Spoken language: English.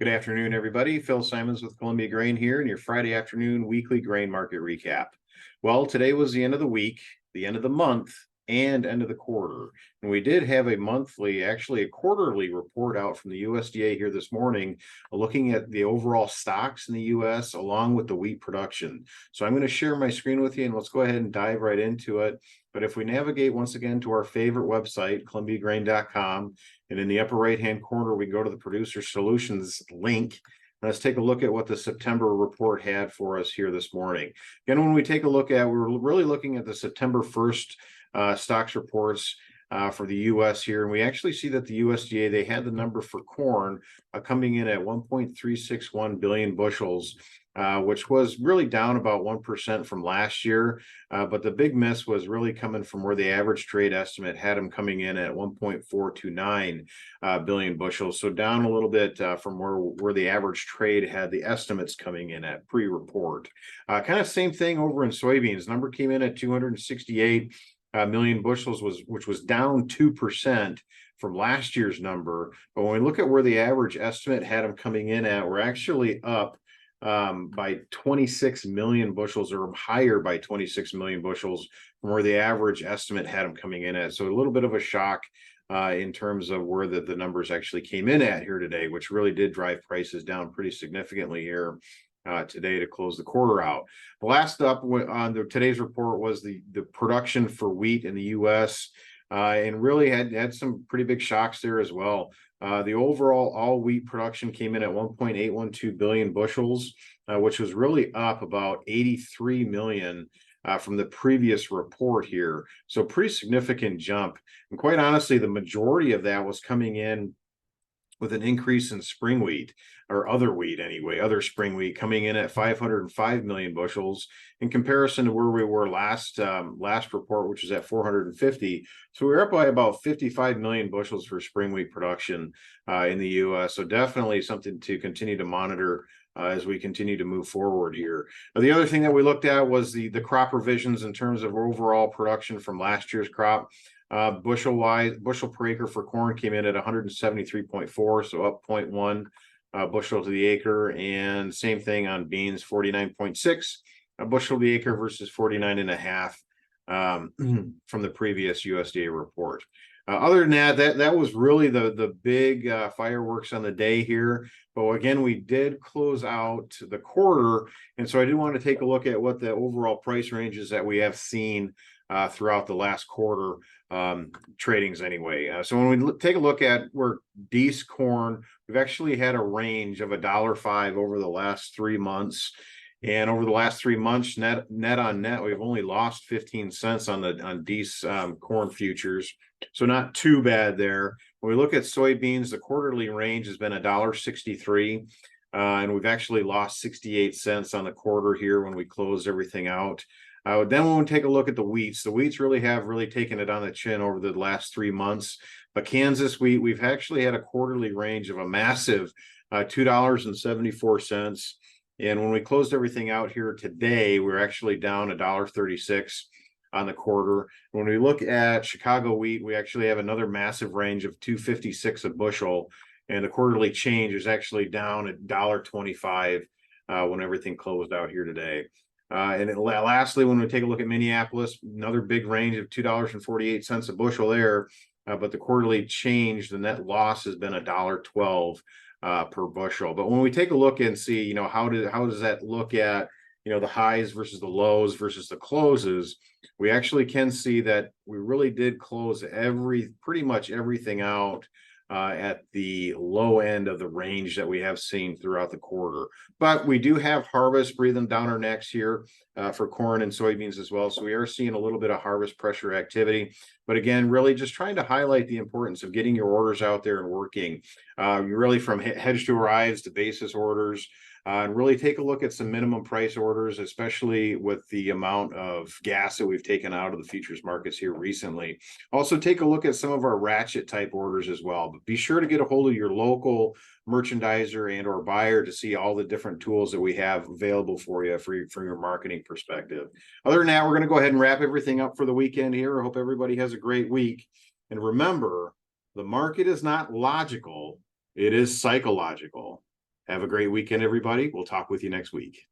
Good afternoon, everybody. Phil Simons with Columbia Grain here in your Friday afternoon weekly grain market recap. Well, today was the end of the week, the end of the month, and end of the quarter. And we did have a monthly, actually a quarterly report out from the USDA here this morning, looking at the overall stocks in the US along with the wheat production. So I'm going to share my screen with you and let's go ahead and dive right into it. But if we navigate once again to our favorite website, columbiagrain.com, and in the upper right-hand corner, we go to the Producer Solutions link. Let's take a look at what the September report had for us here this morning. Again, when we take a look at, we're really looking at the September 1st stocks reports for the U.S. here. And we actually see that the USDA, they had the number for corn coming in at 1.361 billion bushels, which was really down about 1% from last year. But the big miss was really coming from where the average trade estimate had them coming in at 1.429 billion bushels. So down a little bit from where the average trade had the estimates coming in at pre-report. Kind of same thing over in soybeans. Number came in at 268 million bushels, which was down 2% from last year's number. But when we look at where the average estimate had them coming in at, we're actually up by 26 million bushels or higher by 26 million bushels from where the average estimate had them coming in at. So a little bit of a shock in terms of where the numbers actually came in at here today, which really did drive prices down pretty significantly here today to close the quarter out. The last up on today's report was the production for wheat in the U.S. And really had some pretty big shocks there as well. The overall all wheat production came in at 1.812 billion bushels, which was really up about 83 million from the previous report here. So pretty significant jump. And quite honestly, the majority of that was coming in with an increase in spring wheat, or other wheat anyway, other spring wheat coming in at 505 million bushels in comparison to where we were last report, which is at 450. So we're up by about 55 million bushels for spring wheat production in the U.S. So definitely something to continue to monitor as we continue to move forward here. The other thing that we looked at was the crop revisions in terms of overall production from last year's crop. Bushel per acre for corn came in at 173.4, so up 0.1 bushel to the acre, and same thing on beans, 49.6 bushel to the acre versus 49.5 from the previous USDA report. Other than that was really the big fireworks on the day here. But again, we did close out the quarter, and so I did want to take a look at what the overall price ranges that we have seen throughout the last quarter tradings anyway. So when we take a look at where Dees corn, we've actually had a range of $1.05 over the last 3 months. And over the last 3 months, net on net, we've only lost 15 cents on Dees corn futures. So not too bad there. When we look at soybeans, the quarterly range has been $1.63. And we've actually lost 68 cents on the quarter here when we closed everything out. Then when we take a look at the wheats really have taken it on the chin over the last 3 months. But Kansas wheat, we've actually had a quarterly range of a massive $2.74. And when we closed everything out here today, we're actually down $1.36 on the quarter. When we look at Chicago wheat, we actually have another massive range of $2.56 a bushel. And the quarterly change is actually down at $1.25 when everything closed out here today. Lastly, when we take a look at Minneapolis, another big range of $2.48 a bushel there, but the quarterly change, the net loss has been $1.12 per bushel. But when we take a look and see, how does that look at, the highs versus the lows versus the closes, we actually can see that we really did close pretty much everything out at the low end of the range that we have seen throughout the quarter. But we do have harvest breathing down our necks here for corn and soybeans as well. So we are seeing a little bit of harvest pressure activity. But again, really just trying to highlight the importance of getting your orders out there and working. You really from hedge to arrives to basis orders. And really take a look at some minimum price orders, especially with the amount of gas that we've taken out of the futures markets here recently. Also take a look at some of our ratchet type orders as well. But be sure to get a hold of your local merchandiser and or buyer to see all the different tools that we have available for you from your marketing perspective. Other than that, we're going to go ahead and wrap everything up for the weekend here. I hope everybody has a great week. And remember, the market is not logical, it is psychological. Have a great weekend, everybody. We'll talk with you next week.